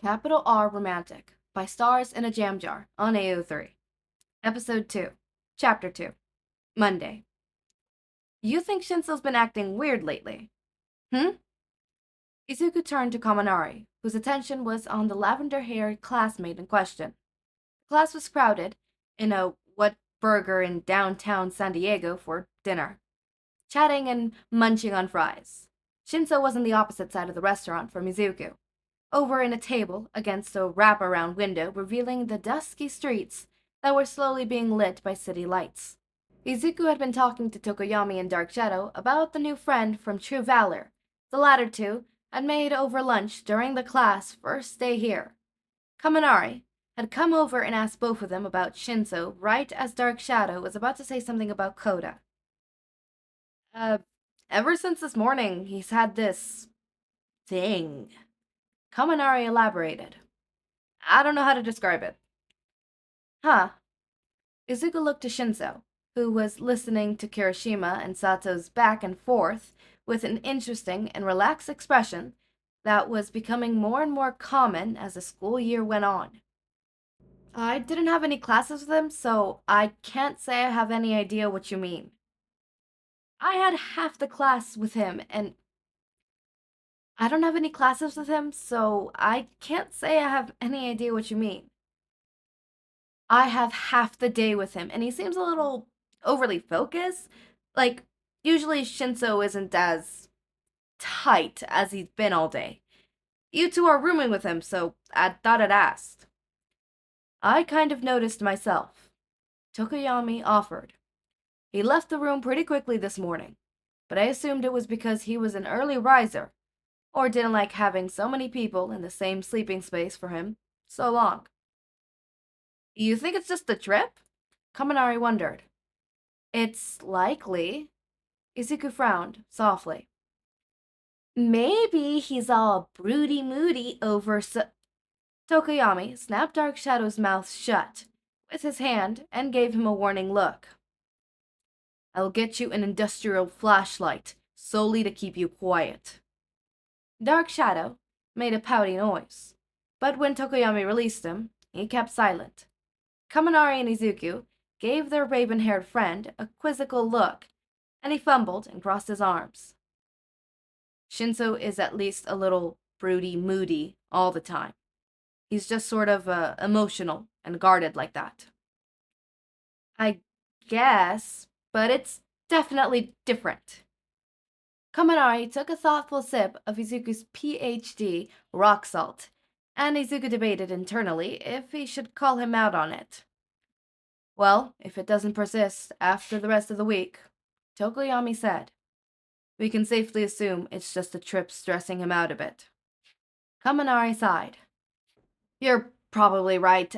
Capital R Romantic by Stars in a Jam Jar on AO3. Episode 2. Chapter 2. Monday. You think Shinsou's been acting weird lately? Hmm? Izuku turned to Kaminari, whose attention was on the lavender-haired classmate in question. The class was crowded in a What Burger in downtown San Diego for dinner, chatting and munching on fries. Shinsou was on the opposite side of the restaurant from Izuku, over in a table against a wraparound window revealing the dusky streets that were slowly being lit by city lights. Izuku had been talking to Tokoyami and Dark Shadow about the new friend from True Valor. The latter two had made over lunch during the class first day here. Kaminari had come over and asked both of them about Shinsou right as Dark Shadow was about to say something about Koda. Uh, ever since this morning, he's had this thing. Kaminari elaborated. I don't know how to describe it. Huh. Izuku looked to Shinsou, who was listening to Kirishima and Sato's back and forth with an interesting and relaxed expression that was becoming more and more common as the school year went on. I didn't have any classes with him, so I can't say I have any idea what you mean. I had half the class with him, and I don't have any classes with him, so I can't say I have any idea what you mean. I have half the day with him, and he seems a little overly focused. Like, usually Shinsou isn't as tight as he's been all day. You two are rooming with him, so I thought I'd ask. I kind of noticed myself. Tokoyami offered. He left the room pretty quickly this morning, but I assumed it was because he was an early riser, or didn't like having so many people in the same sleeping space for him so long. You think it's just the trip? Kaminari wondered. It's likely. Izuku frowned softly. Maybe he's all broody moody over Tokoyami snapped Dark Shadow's mouth shut with his hand and gave him a warning look. I'll get you an industrial flashlight, solely to keep you quiet. Dark Shadow made a pouty noise, but when Tokoyami released him, he kept silent. Kaminari and Izuku gave their raven-haired friend a quizzical look, and he fumbled and crossed his arms. Shinsou is at least a little broody moody all the time. He's just sort of emotional and guarded like that. I guess, but it's definitely different. Kaminari took a thoughtful sip of Izuku's PhD rock salt, and Izuku debated internally if he should call him out on it. Well, if it doesn't persist after the rest of the week, Tokoyami said, we can safely assume it's just the trip stressing him out a bit. Kaminari sighed. You're probably right.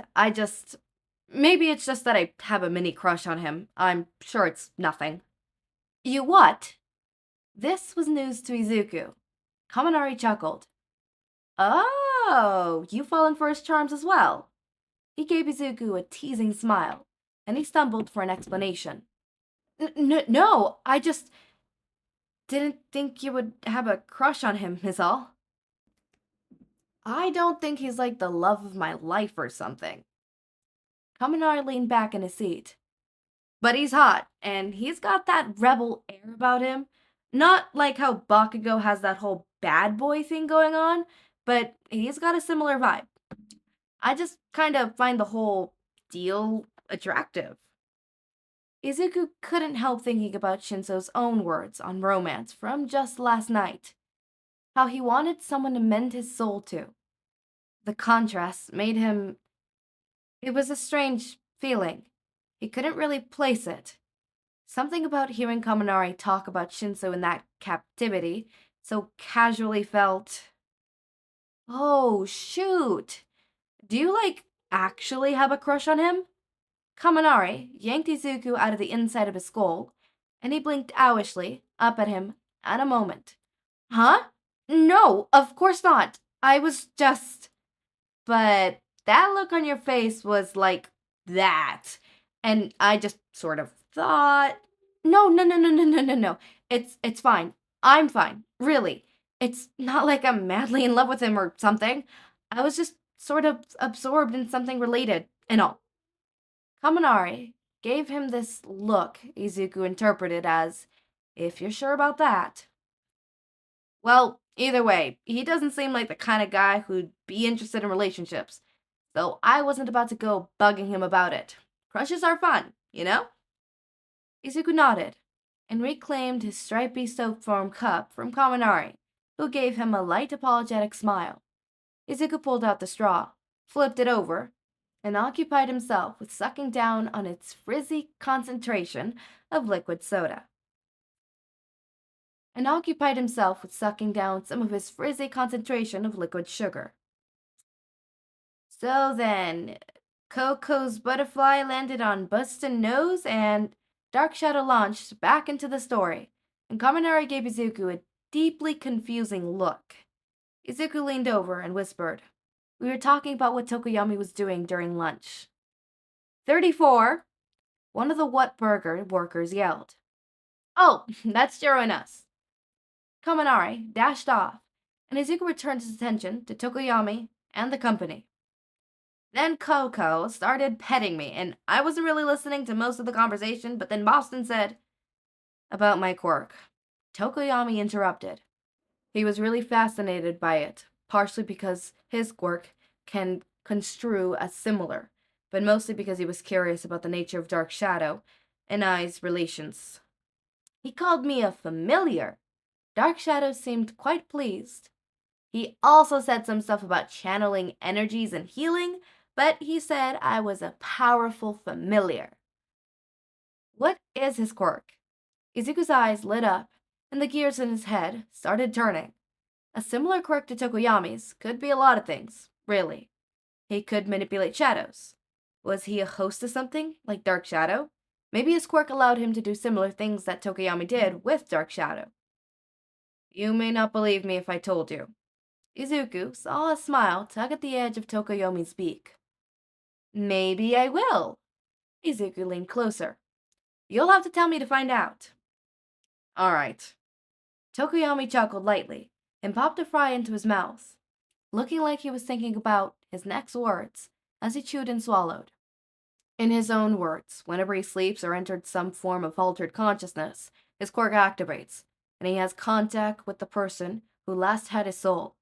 Maybe it's just that I have a mini crush on him. I'm sure it's nothing. You what? This was news to Izuku. Kaminari chuckled. Oh, you've fallen for his charms as well. He gave Izuku a teasing smile, and he stumbled for an explanation. No, I just didn't think you would have a crush on him, is all. I don't think he's like the love of my life or something. Kaminari leaned back in his seat. But he's hot, and he's got that rebel air about him. Not like how Bakugo has that whole bad boy thing going on, but he's got a similar vibe. I just kind of find the whole deal attractive. Izuku couldn't help thinking about Shinsou's own words on romance from just last night. How he wanted someone to mend his soul to. The contrast made him... It was a strange feeling. He couldn't really place it. Something about hearing Kaminari talk about Shinsou in that captivity so casually felt... Oh, shoot! Do you, actually have a crush on him? Kaminari yanked Izuku out of the inside of his skull, and he blinked owlishly up at him at a moment. Huh? No, of course not. I was just... But that look on your face was like that. And I just sort of thought... No. It's fine. I'm fine. Really. It's not like I'm madly in love with him or something. I was just sort of absorbed in something related, and all. Kaminari gave him this look Izuku interpreted as, if you're sure about that. Well, either way, he doesn't seem like the kind of guy who'd be interested in relationships, so I wasn't about to go bugging him about it. Crushes are fun, you know? Izuku nodded and reclaimed his stripy soap form cup from Kaminari, who gave him a light apologetic smile. Izuku pulled out the straw, flipped it over, and occupied himself with sucking down on its frizzy concentration of liquid soda. And occupied himself with sucking down some of his frizzy concentration of liquid sugar. So then, Coco's butterfly landed on Bustin' Nose, and Dark Shadow launched back into the story, and Kaminari gave Izuku a deeply confusing look. Izuku leaned over and whispered, "We were talking about what Tokoyami was doing during lunch." 34! One of the Whataburger workers yelled. "Oh, that's Jiro and us." Kaminari dashed off, and Izuku returned his attention to Tokoyami and the company. Then Coco started petting me, and I wasn't really listening to most of the conversation, but then Boston said, "About my quirk." Tokoyami interrupted. He was really fascinated by it, partially because his quirk can construe as similar, but mostly because he was curious about the nature of Dark Shadow and I's relations. He called me a familiar. Dark Shadow seemed quite pleased. He also said some stuff about channeling energies and healing, but he said I was a powerful familiar. What is his quirk? Izuku's eyes lit up, and the gears in his head started turning. A similar quirk to Tokoyami's could be a lot of things, really. He could manipulate shadows. Was he a host of something, like Dark Shadow? Maybe his quirk allowed him to do similar things that Tokoyami did with Dark Shadow. You may not believe me if I told you. Izuku saw a smile tug at the edge of Tokoyami's beak. Maybe I will. Izuku leaned closer. You'll have to tell me to find out. All right. Tokoyami chuckled lightly and popped a fry into his mouth, looking like he was thinking about his next words as he chewed and swallowed. In his own words, whenever he sleeps or enters some form of altered consciousness, his quirk activates, and he has contact with the person who last had his soul.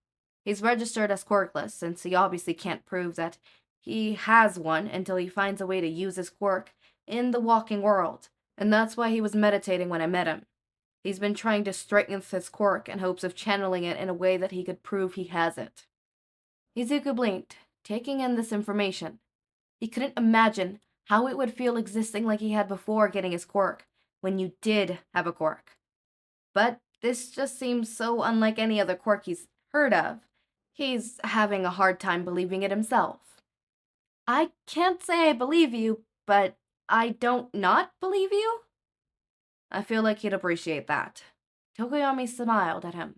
He's registered as quirkless, since he obviously can't prove that he has one until he finds a way to use his quirk in the walking world, and that's why he was meditating when I met him. He's been trying to strengthen his quirk in hopes of channeling it in a way that he could prove he has it. Izuku blinked, taking in this information. He couldn't imagine how it would feel existing like he had before getting his quirk, when you did have a quirk. But this just seems so unlike any other quirk he's heard of. He's having a hard time believing it himself. I can't say I believe you, but I don't not believe you? I feel like he'd appreciate that. Tokoyami smiled at him.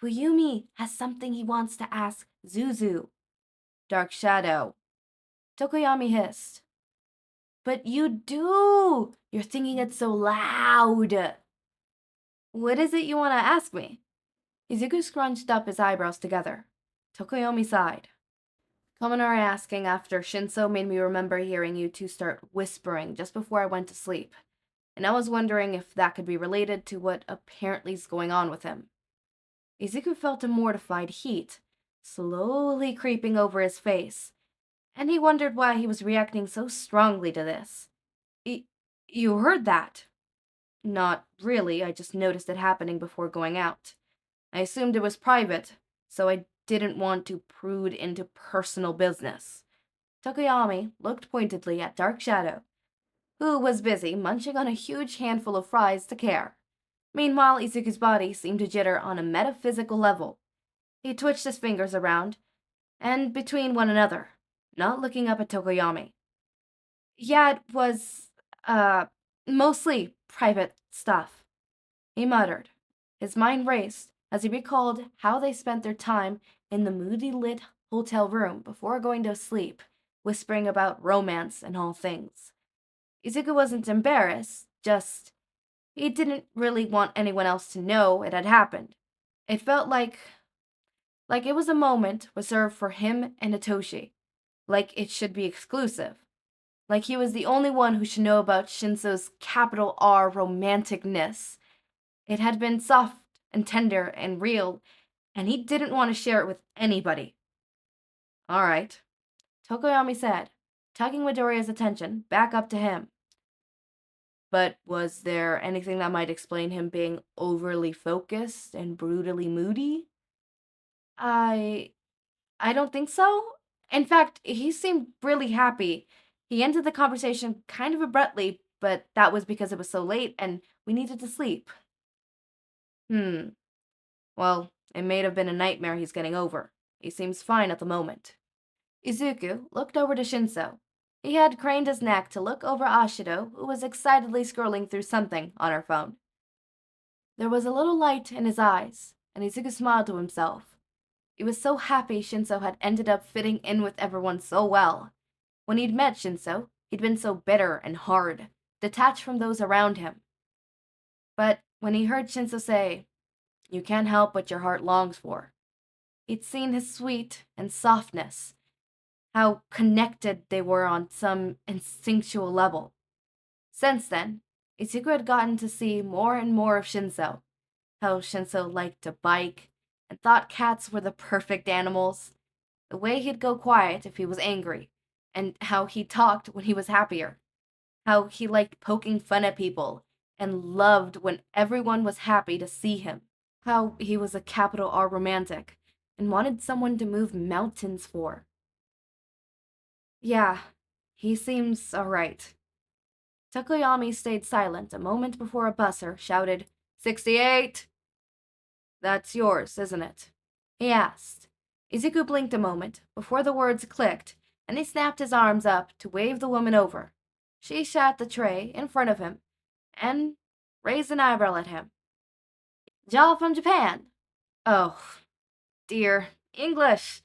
Fuyumi has something he wants to ask Zuzu. Dark Shadow. Tokoyami hissed. But you do! You're thinking it so loud. What is it you want to ask me? Izuku scrunched up his eyebrows together. Tokoyami sighed. Kaminari asking after Shinsou made me remember hearing you two start whispering just before I went to sleep, and I was wondering if that could be related to what apparently is going on with him. Izuku felt a mortified heat slowly creeping over his face, and he wondered why he was reacting so strongly to this. You heard that? Not really, I just noticed it happening before going out. I assumed it was private, so I didn't want to prude into personal business. Tokoyami looked pointedly at Dark Shadow, who was busy munching on a huge handful of fries to care. Meanwhile, Izuku's body seemed to jitter on a metaphysical level. He twitched his fingers around and between one another, not looking up at Tokoyami. Yeah, it was, mostly private stuff, he muttered. His mind raced as he recalled how they spent their time in the moody lit hotel room before going to sleep, whispering about romance and all things. Izuku wasn't embarrassed, just he didn't really want anyone else to know it had happened. It felt like Like it was a moment reserved for him and Hitoshi. Like it should be exclusive. Like he was the only one who should know about Shinsou's capital R romanticness. It had been soft and tender and real, and he didn't want to share it with anybody. All right, Tokoyami said, tugging Midoriya's attention back up to him. But was there anything that might explain him being overly focused and brutally moody? I I don't think so. In fact, he seemed really happy. He ended the conversation kind of abruptly, but that was because it was so late and we needed to sleep. Hmm. Well, it may have been a nightmare he's getting over. He seems fine at the moment. Izuku looked over to Shinsou. He had craned his neck to look over Ashido, who was excitedly scrolling through something on her phone. There was a little light in his eyes, and Izuku smiled to himself. He was so happy Shinsou had ended up fitting in with everyone so well. When he'd met Shinsou, he'd been so bitter and hard, detached from those around him. But when he heard Shinsou say, "You can't help what your heart longs for," he'd seen his sweet and softness, how connected they were on some instinctual level. Since then, Ichigo had gotten to see more and more of Shinsou, how Shinsou liked to bike and thought cats were the perfect animals, the way he'd go quiet if he was angry, and how he talked when he was happier, how he liked poking fun at people and loved when everyone was happy to see him, how he was a capital R romantic and wanted someone to move mountains for. Yeah, he seems alright. Tokoyami stayed silent a moment before a buzzer shouted, 68! That's yours, isn't it? He asked. Izuku blinked a moment before the words clicked, and he snapped his arms up to wave the woman over. She sat the tray in front of him and raised an eyebrow at him. Y'all from Japan? Oh, dear. English.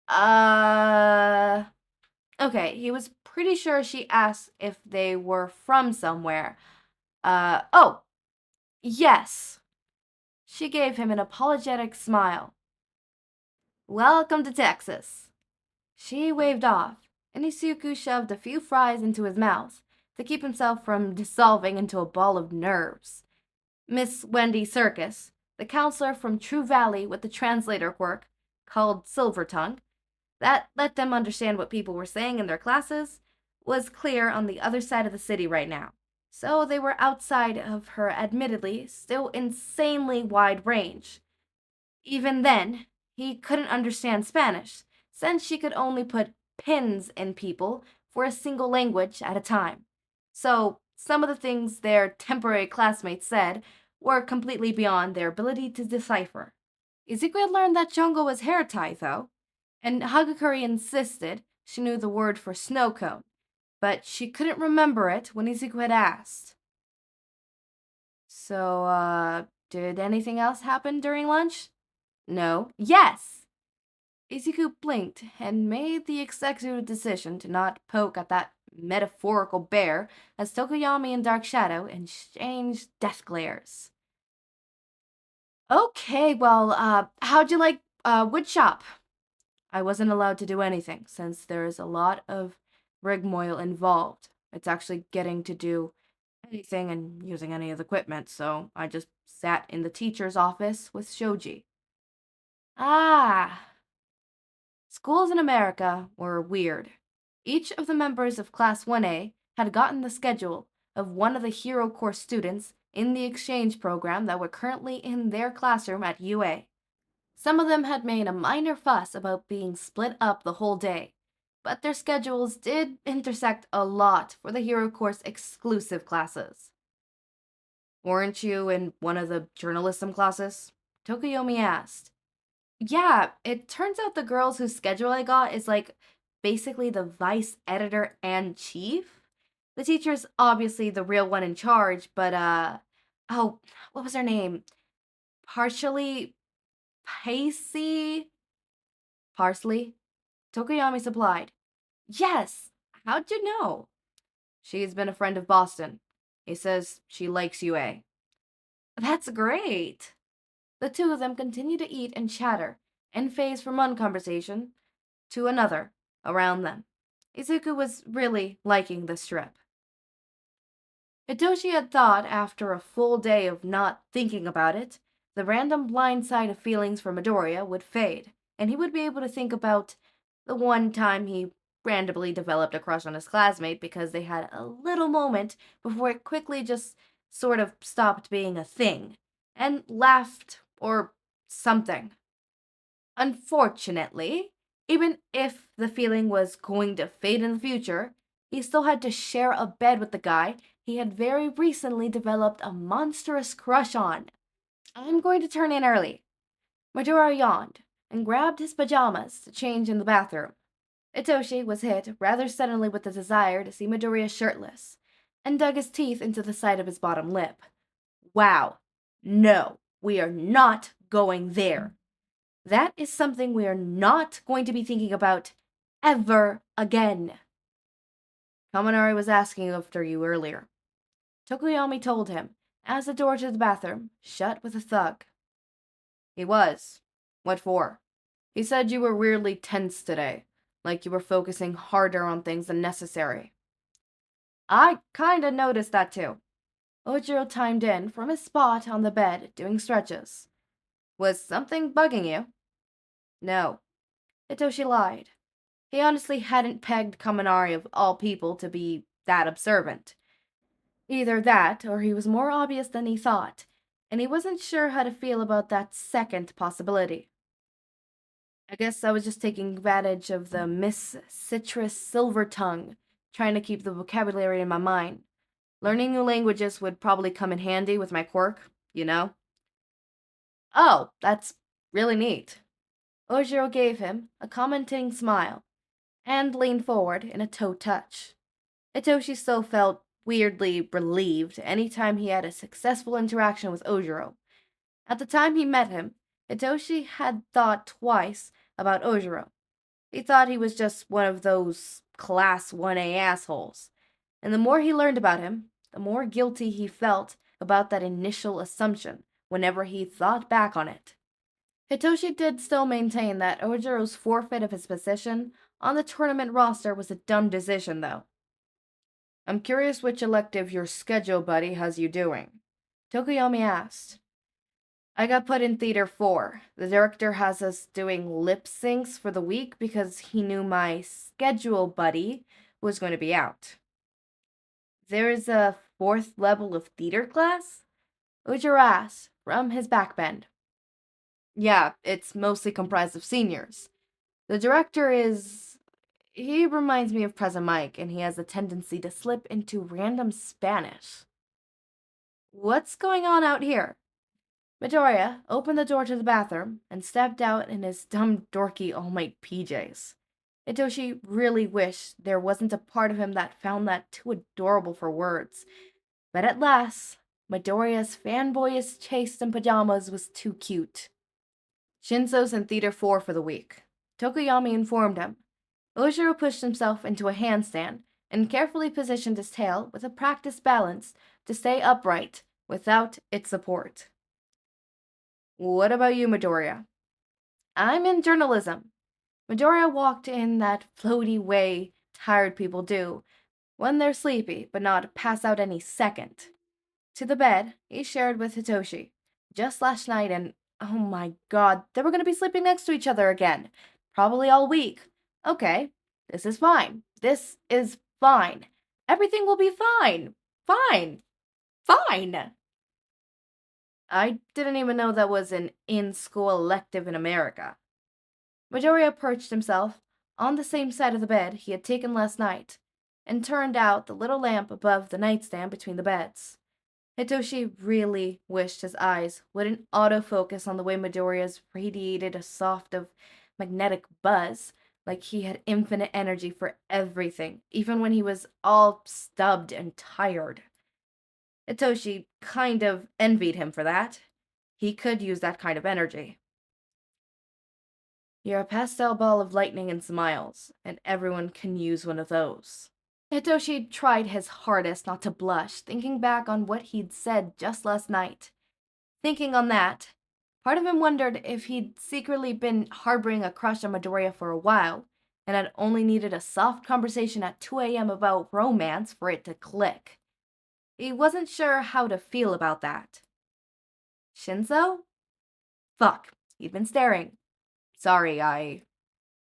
Uh. Okay, he was pretty sure she asked if they were from somewhere. Oh, yes. She gave him an apologetic smile. Welcome to Texas. She waved off, and Isuku shoved a few fries into his mouth to keep himself from dissolving into a ball of nerves. Miss Wendy Circus, the counselor from True Valley with the translator quirk, called Silver Tongue, that let them understand what people were saying in their classes, was clear on the other side of the city right now. So they were outside of her admittedly still insanely wide range. Even then, he couldn't understand Spanish, since she could only put pins in people for a single language at a time. So some of the things their temporary classmates said were completely beyond their ability to decipher. Izuku had learned that Jongo was hair tie, though, and Hagakure insisted she knew the word for snow cone, but she couldn't remember it when Izuku had asked. So, did anything else happen during lunch? No. Yes! Izuku blinked and made the executive decision to not poke at that metaphorical bear as Tokoyami and Dark Shadow exchanged death glares. Okay, well, how'd you like woodshop? I wasn't allowed to do anything since there is a lot of rigmarole involved. It's actually getting to do anything and using any of the equipment, so I just sat in the teacher's office with Shoji. Ah, schools in America were weird. Each of the members of Class 1A had gotten the schedule of one of the Hero Course students in the exchange program that were currently in their classroom at UA. Some of them had made a minor fuss about being split up the whole day, but their schedules did intersect a lot for the Hero Course exclusive classes. Weren't you in one of the journalism classes? Tokoyomi asked. Yeah, it turns out the girls whose schedule I got is like basically the vice editor and chief. The teacher's obviously the real one in charge, but oh, what was her name? Partially Pacey? Parsley? Tokoyami supplied. Yes, how'd you know? She's been a friend of Boston. He says she likes UA. That's great. The two of them continued to eat and chatter, and phased from one conversation to another around them. Izuku was really liking this trip. Hitoshi had thought, after a full day of not thinking about it, the random blind side of feelings for Midoriya would fade, and he would be able to think about the one time he randomly developed a crush on his classmate because they had a little moment before it quickly just sort of stopped being a thing, and laughed or something. Unfortunately, even if the feeling was going to fade in the future, he still had to share a bed with the guy he had very recently developed a monstrous crush on. I'm going to turn in early. Midoriya yawned and grabbed his pajamas to change in the bathroom. Hitoshi was hit rather suddenly with the desire to see Midoriya shirtless, and dug his teeth into the side of his bottom lip. Wow. No, we are not going there. That is something we are not going to be thinking about ever again. Kaminari was asking after you earlier. Tokoyami told him, as the door to the bathroom shut with a thud. He was. What for? He said you were weirdly tense today, like you were focusing harder on things than necessary. I kinda noticed that too. Ojiro chimed in from his spot on the bed, doing stretches. Was something bugging you? No. Hitoshi lied. He honestly hadn't pegged Kaminari of all people to be that observant. Either that, or he was more obvious than he thought, and he wasn't sure how to feel about that second possibility. I guess I was just taking advantage of the Miss Citrus Silver Tongue, trying to keep the vocabulary in my mind. Learning new languages would probably come in handy with my quirk, you know? Oh, that's really neat. Ojiro gave him a commenting smile, and leaned forward in a toe touch. Hitoshi still felt weirdly relieved any time he had a successful interaction with Ojiro. At the time he met him, Hitoshi had thought twice about Ojiro. He thought he was just one of those Class 1A assholes. And the more he learned about him, the more guilty he felt about that initial assumption whenever he thought back on it. Hitoshi did still maintain that Ojiro's forfeit of his position on the tournament roster was a dumb decision, though. I'm curious which elective your schedule buddy has you doing. Tokoyami asked. I got put in Theater 4. The director has us doing lip syncs for the week because he knew my schedule buddy was going to be out. There's a 4th level of theater class? Ojiro asked from his backbend. Yeah, it's mostly comprised of seniors. The director is... He reminds me of Present Mike, and he has a tendency to slip into random Spanish. What's going on out here? Midoriya opened the door to the bathroom and stepped out in his dumb, dorky All Might PJs. Hitoshi really wished there wasn't a part of him that found that too adorable for words. But at last, Midoriya's fanboyish chaste in pajamas was too cute. Shinsou's in Theater 4 for the week. Tokoyami informed him. Ojiro pushed himself into a handstand and carefully positioned his tail with a practiced balance to stay upright without its support. What about you, Midoriya? I'm in journalism. Midoriya walked in that floaty way tired people do when they're sleepy but not pass out any second. To the bed he shared with Hitoshi just last night, and oh my god, they were going to be sleeping next to each other again. Probably all week. Okay, this is fine. This is fine. Everything will be fine. Fine. Fine. I didn't even know that was an in-school elective in America. Midoriya perched himself on the same side of the bed he had taken last night, and turned out the little lamp above the nightstand between the beds. Hitoshi really wished his eyes wouldn't autofocus on the way Midoriya's radiated a soft of magnetic buzz, like he had infinite energy for everything, even when he was all stubbed and tired. Hitoshi kind of envied him for that. He could use that kind of energy. You're a pastel ball of lightning and smiles, and everyone can use one of those. Hitoshi tried his hardest not to blush, thinking back on what he'd said just last night. Thinking on that, Part of him wondered if he'd secretly been harboring a crush on Midoriya for a while, and had only needed a soft conversation at 2 a.m. about romance for it to click. He wasn't sure how to feel about that. Shinsou? Fuck, he'd been staring. Sorry,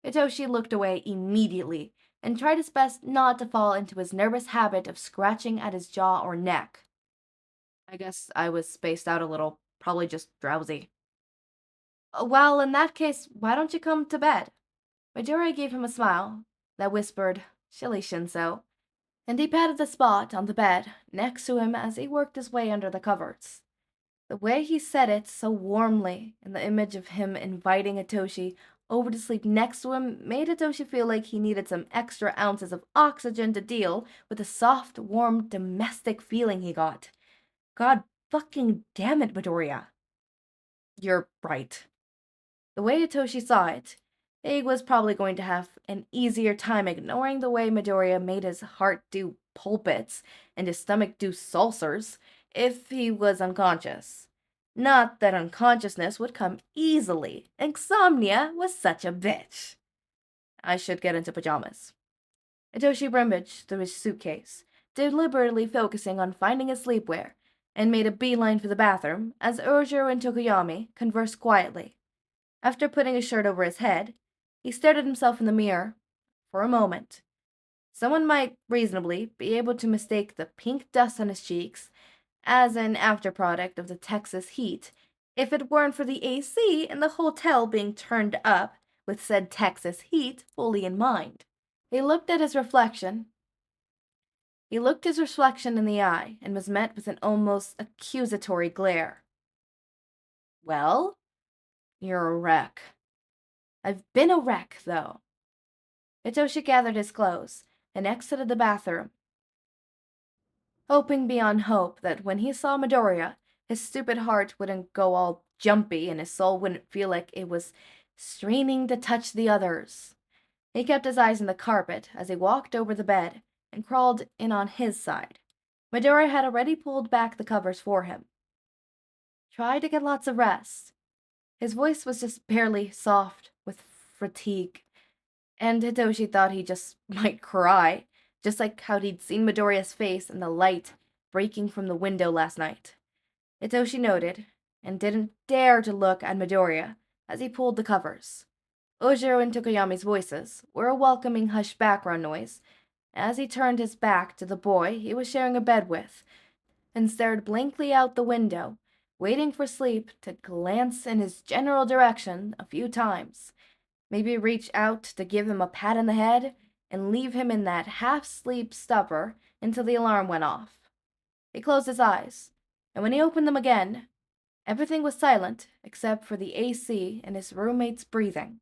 Hitoshi looked away immediately and tried his best not to fall into his nervous habit of scratching at his jaw or neck. I guess I was spaced out a little, probably just drowsy. Well, in that case, why don't you come to bed? Midoriya gave him a smile that whispered, Silly Shinsou, and he patted the spot on the bed next to him as he worked his way under the covers. The way he said it so warmly, and the image of him inviting Hitoshi over to sleep next to him made Hitoshi feel like he needed some extra ounces of oxygen to deal with the soft, warm, domestic feeling he got. God fucking damn it, Midoriya. You're right. The way Hitoshi saw it, he was probably going to have an easier time ignoring the way Midoriya made his heart do pulpits and his stomach do saucers if he was unconscious. Not that unconsciousness would come easily. Insomnia was such a bitch. I should get into pajamas. Hitoshi rummaged through his suitcase, deliberately focusing on finding his sleepwear, and made a beeline for the bathroom as Ojiro and Tokoyami conversed quietly. After putting his shirt over his head, he stared at himself in the mirror for a moment. Someone might reasonably be able to mistake the pink dust on his cheeks as an afterproduct of the Texas heat if it weren't for the AC in the hotel being turned up with said Texas heat fully in mind. He looked his reflection in the eye and was met with an almost accusatory glare. Well, you're a wreck. I've been a wreck, though. Hitoshi gathered his clothes and exited the bathroom, hoping beyond hope that when he saw Midoriya, his stupid heart wouldn't go all jumpy and his soul wouldn't feel like it was straining to touch the others. He kept his eyes on the carpet as he walked over the bed and crawled in on his side. Midoriya had already pulled back the covers for him. Try to get lots of rest. His voice was just barely soft with fatigue, and Hitoshi thought he just might cry, just like how he'd seen Midoriya's face in the light breaking from the window last night. Hitoshi noted, and didn't dare to look at Midoriya as he pulled the covers. Ojiro and Tokoyami's voices were a welcoming hushed background noise as he turned his back to the boy he was sharing a bed with and stared blankly out the window, waiting for sleep to glance in his general direction a few times, maybe reach out to give him a pat on the head and leave him in that half-sleep stupor until the alarm went off. He closed his eyes, and when he opened them again, everything was silent except for the AC and his roommate's breathing.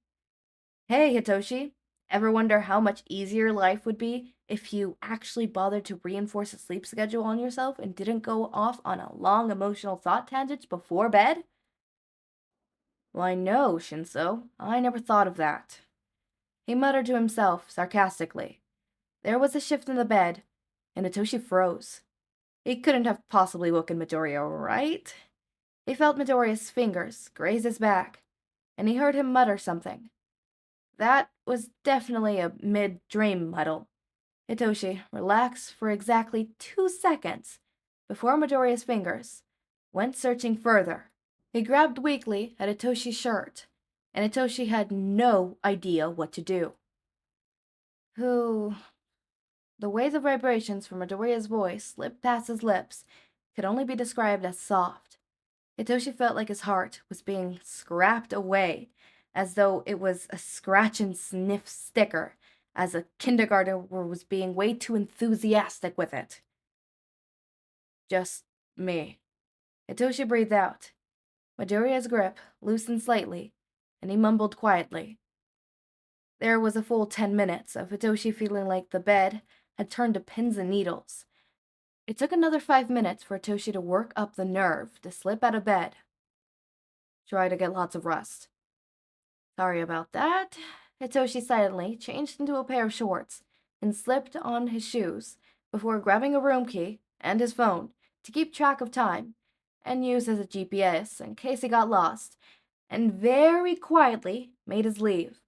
Hey, Hitoshi, ever wonder how much easier life would be if you actually bothered to reinforce a sleep schedule on yourself and didn't go off on a long emotional thought tangent before bed? Why, no, Shinsou, I never thought of that. He muttered to himself sarcastically. There was a shift in the bed, and Hitoshi froze. He couldn't have possibly woken Midoriya, right? He felt Midoriya's fingers graze his back, and he heard him mutter something. That was definitely a mid-dream muddle. Hitoshi relaxed for exactly 2 seconds before Midoriya's fingers went searching further. He grabbed weakly at Hitoshi's shirt, and Hitoshi had no idea what to do. The way the vibrations from Midoriya's voice slipped past his lips could only be described as soft. Hitoshi felt like his heart was being scrapped away, as though it was a scratch and sniff sticker, as a kindergartner was being way too enthusiastic with it. Just me. Hitoshi breathed out. Midoriya's grip loosened slightly, and he mumbled quietly. There was a full 10 minutes of Hitoshi feeling like the bed had turned to pins and needles. It took another 5 minutes for Hitoshi to work up the nerve to slip out of bed. Try to get lots of rest. Sorry about that. Hitoshi silently changed into a pair of shorts and slipped on his shoes before grabbing a room key and his phone to keep track of time and used as a GPS in case he got lost, and very quietly made his leave.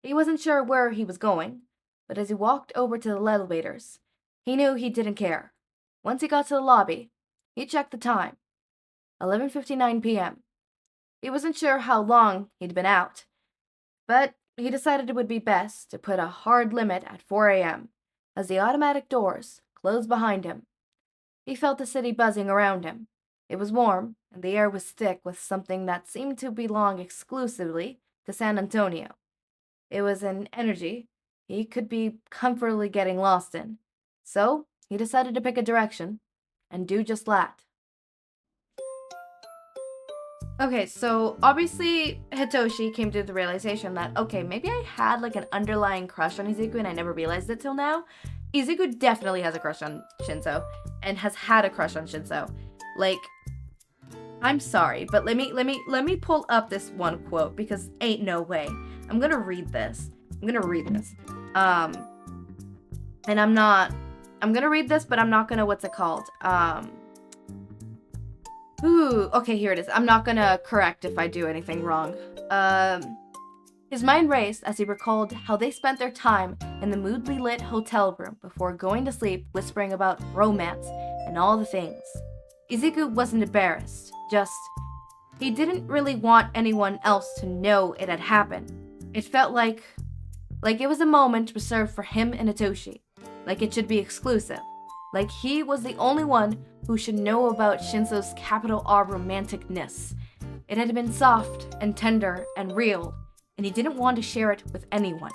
He wasn't sure where he was going, but as he walked over to the elevators, he knew he didn't care. Once he got to the lobby, he checked the time. 11:59 p.m. He wasn't sure how long he'd been out, but he decided it would be best to put a hard limit at 4 a.m. as the automatic doors closed behind him. He felt the city buzzing around him. It was warm, and the air was thick with something that seemed to belong exclusively to San Antonio. It was an energy he could be comfortably getting lost in. So he decided to pick a direction and do just that. Okay, so obviously Hitoshi came to the realization that, okay, maybe I had like an underlying crush on Izuku and I never realized it till now. Izuku definitely has a crush on Shinsou and has had a crush on Shinsou. Like, I'm sorry, but let me pull up this one quote because ain't no way. I'm gonna read this. And I'm gonna read this, but I'm not gonna, what's it called? Okay, here it is. I'm not gonna correct if I do anything wrong. His mind raced as he recalled how they spent their time in the moodily lit hotel room before going to sleep, whispering about romance and all the things. Izuku wasn't embarrassed, just he didn't really want anyone else to know it had happened. It felt like it was a moment reserved for him and Hitoshi, like it should be exclusive, like he was the only one who should know about Shinsou's capital R romanticness. It had been soft and tender and real, and he didn't want to share it with anyone.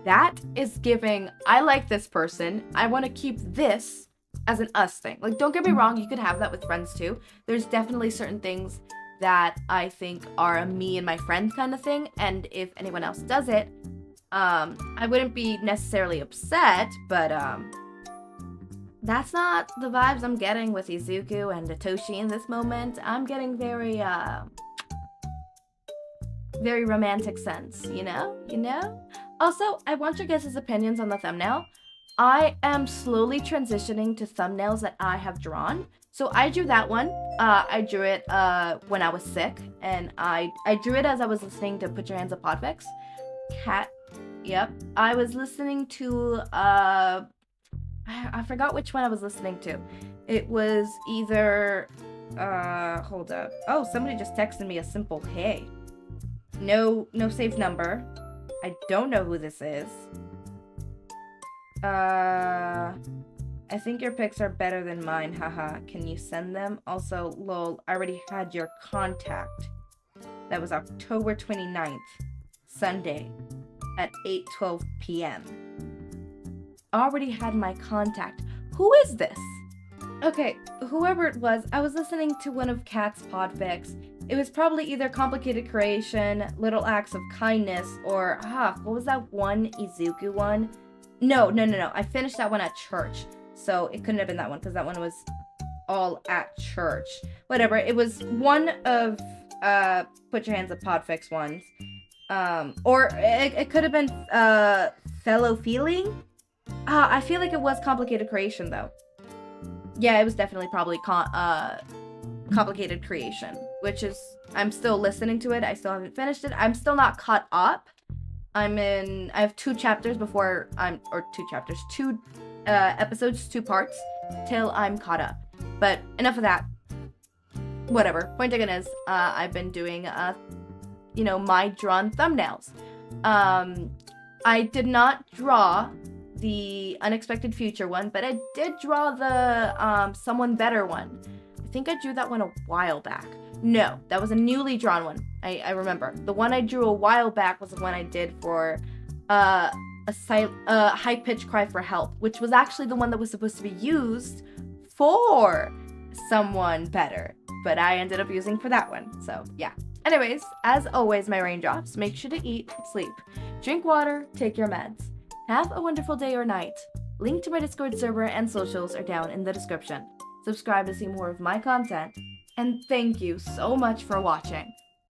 That is giving, I like this person, I want to keep this as an us thing. Like, don't get me wrong, you could have that with friends too. There's definitely certain things that I think are a me and my friend kind of thing, and if anyone else does it, I wouldn't be necessarily upset, but that's not the vibes I'm getting with Izuku and Hitoshi in this moment. I'm getting very romantic sense, you know? Also, I want your guys' opinions on the thumbnail. I am slowly transitioning to thumbnails that I have drawn. So I drew that one. I drew it when I was sick, and I drew it as I was listening to Put Your Hands Up Podfics. Yep. I was listening to I forgot which one I was listening to. It was either hold up. Oh, somebody just texted me a simple hey. No saved number. I don't know who this is. I think your pics are better than mine, haha. Can you send them? Also, lol, I already had your contact. That was October 29th, Sunday, at 8:12 p.m. Already had my contact. Who is this? Okay, whoever it was, I was listening to one of Kat's podfics. It was probably either Complicated Creation, Little Acts of Kindness, or, what was that one Izuku one? No. I finished that one at church. So it couldn't have been that one, because that one was all at church. Whatever, it was one of Put Your Hands Up Podfics ones. Or it could have been Fellow Feeling? I feel like it was Complicated Creation, though. Yeah, it was definitely probably Complicated Creation, which is, I'm still listening to it. I still haven't finished it. I'm still not caught up. I have 2 chapters before two episodes, 2 parts, till I'm caught up. But enough of that. Whatever. Point taken is, I've been doing, my drawn thumbnails. I did not draw the Unexpected Future one, but I did draw the Someone Better one. I think I drew that one a while back. No, that was a newly drawn one. I remember. The one I drew a while back was the one I did for a high-pitched cry for help, which was actually the one that was supposed to be used for Someone Better, but I ended up using for that one. So, yeah. Anyways, as always, my raindrops, make sure to eat, sleep, drink water, take your meds. Have a wonderful day or night. Link to my Discord server and socials are down in the description. Subscribe to see more of my content, and thank you so much for watching.